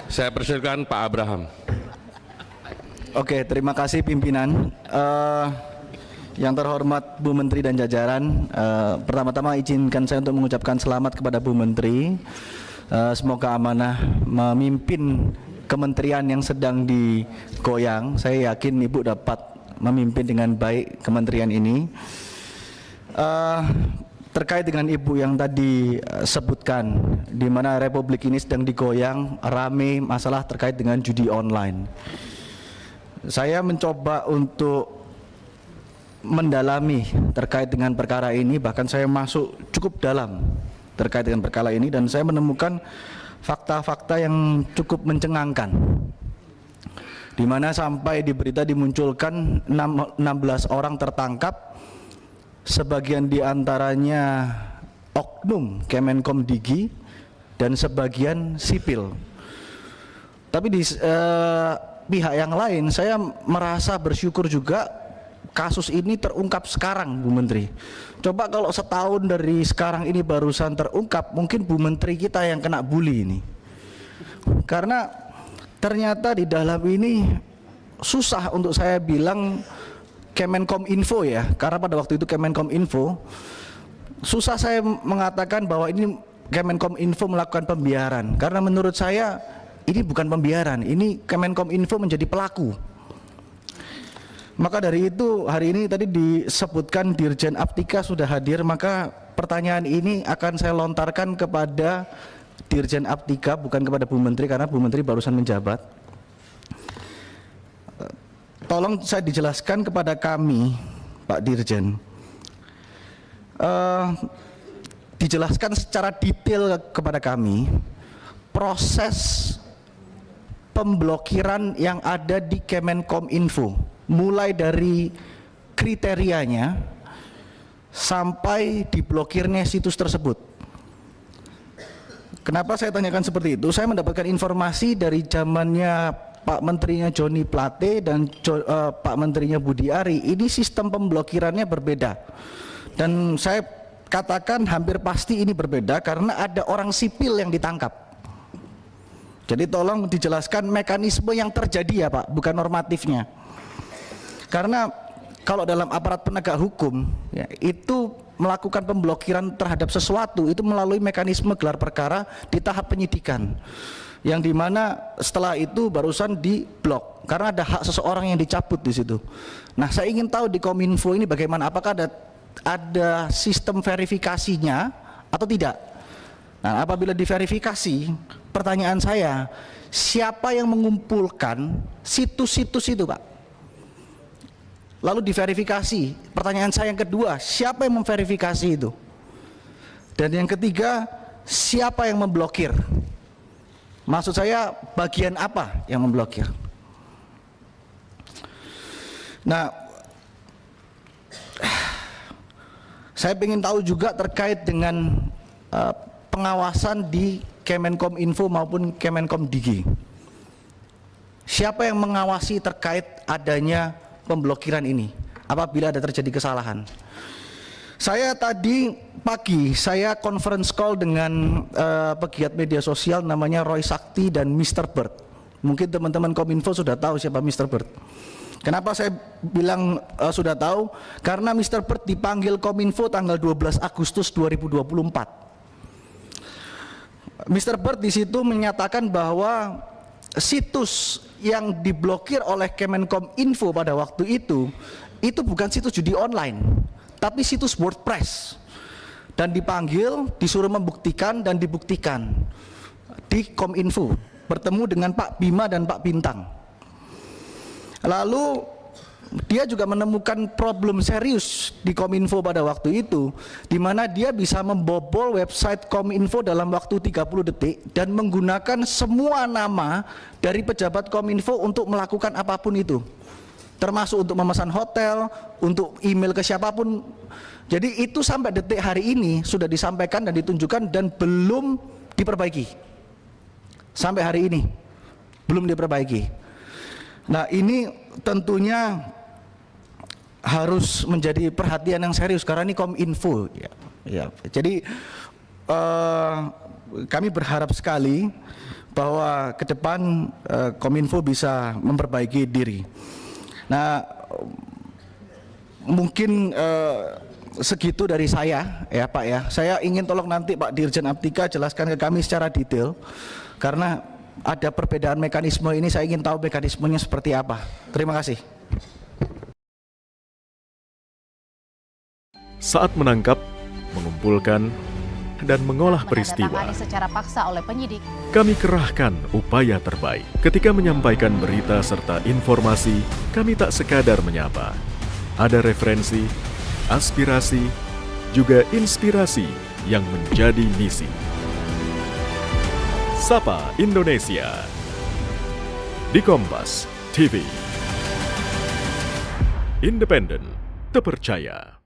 Saya persilakan Pak Abraham. Oke, terima kasih pimpinan. Yang terhormat Bu Menteri dan jajaran, pertama-tama izinkan saya untuk mengucapkan selamat kepada Bu Menteri. Semoga amanah memimpin kementerian yang sedang digoyang. Saya yakin Ibu dapat memimpin dengan baik kementerian ini. Terkait dengan Ibu yang tadi sebutkan, di mana Republik ini sedang digoyang, rame masalah terkait dengan judi online. Saya mencoba untuk mendalami terkait dengan perkara ini, bahkan saya masuk cukup dalam terkait dengan perkara ini, dan saya menemukan fakta-fakta yang cukup mencengangkan, di mana sampai di berita dimunculkan 16 orang tertangkap, sebagian diantaranya oknum Kemenkomdigi dan sebagian sipil. Tapi di pihak yang lain saya merasa bersyukur juga kasus ini terungkap sekarang, Bu Menteri. Coba kalau setahun dari sekarang ini barusan terungkap, mungkin Bu Menteri kita yang kena bully ini. Karena ternyata di dalam ini susah untuk saya bilang Kemenkominfo ya, karena pada waktu itu Kemenkominfo, susah saya mengatakan bahwa ini Kemenkominfo melakukan pembiaran, karena menurut saya ini bukan pembiaran, ini Kemenkominfo menjadi pelaku. Maka dari itu hari ini tadi disebutkan Dirjen Aptika sudah hadir, maka pertanyaan ini akan saya lontarkan kepada Dirjen Aptika, bukan kepada Bu Menteri, karena Bu Menteri barusan menjabat. Tolong saya dijelaskan kepada kami, Pak Dirjen, dijelaskan secara detail kepada kami proses pemblokiran yang ada di Kemenkominfo, mulai dari kriterianya sampai diblokirnya situs tersebut. Kenapa saya tanyakan seperti itu? Saya mendapatkan informasi dari zamannya Pak Menterinya Joni Plate dan Pak Menterinya Budi Ari, ini sistem pemblokirannya berbeda. Dan saya katakan hampir pasti ini berbeda karena ada orang sipil yang ditangkap. Jadi tolong dijelaskan mekanisme yang terjadi ya Pak, bukan normatifnya. Karena kalau dalam aparat penegak hukum ya, itu melakukan pemblokiran terhadap sesuatu itu melalui mekanisme gelar perkara di tahap penyidikan, yang dimana setelah itu barusan diblok karena ada hak seseorang yang dicabut di situ. Nah, saya ingin tahu di Kominfo ini bagaimana, apakah ada sistem verifikasinya atau tidak. Nah, apabila diverifikasi, pertanyaan saya, siapa yang mengumpulkan situs-situs itu Pak? Lalu diverifikasi. Pertanyaan saya yang kedua, siapa yang memverifikasi itu? Dan yang ketiga, siapa yang memblokir? Maksud saya bagian apa yang memblokir? Nah, saya ingin tahu juga terkait dengan pengawasan di Kemenkominfo maupun Kemenkomdigi. Siapa yang mengawasi terkait adanya pemblokiran ini apabila ada terjadi kesalahan? Saya tadi pagi saya conference call dengan pegiat media sosial namanya Roy Sakti dan Mr. Bird. Mungkin teman-teman Kominfo sudah tahu siapa Mr. Bird. Kenapa saya bilang sudah tahu? Karena Mr. Bird dipanggil Kominfo tanggal 12 Agustus 2024. Mr. Bird di situ menyatakan bahwa situs yang diblokir oleh Kemenkominfo pada waktu itu bukan situs judi online, tapi situs WordPress, dan dipanggil, disuruh membuktikan dan dibuktikan di Kominfo, bertemu dengan Pak Bima dan Pak Bintang. Lalu dia juga menemukan problem serius di Kominfo pada waktu itu, di mana dia bisa membobol website Kominfo dalam waktu 30 detik dan menggunakan semua nama dari pejabat Kominfo untuk melakukan apapun itu, termasuk untuk memesan hotel, untuk email ke siapapun. Jadi itu sampai detik hari ini sudah disampaikan dan ditunjukkan dan belum diperbaiki. Sampai hari ini belum diperbaiki. Nah, ini tentunya harus menjadi perhatian yang serius karena ini Kominfo ya. Jadi kami berharap sekali bahwa ke depan Kominfo bisa memperbaiki diri. Nah, mungkin segitu dari saya ya Pak ya. Saya ingin tolong nanti Pak Dirjen Aptika jelaskan ke kami secara detail, karena ada perbedaan mekanisme ini, saya ingin tahu mekanismenya seperti apa. Terima kasih. Saat menangkap, mengumpulkan, dan mengolah peristiwa, secara paksa oleh penyidik, kami kerahkan upaya terbaik. Ketika menyampaikan berita serta informasi, kami tak sekadar menyapa. Ada referensi, aspirasi, juga inspirasi yang menjadi misi. Sapa Indonesia di Kompas TV. Independen, terpercaya.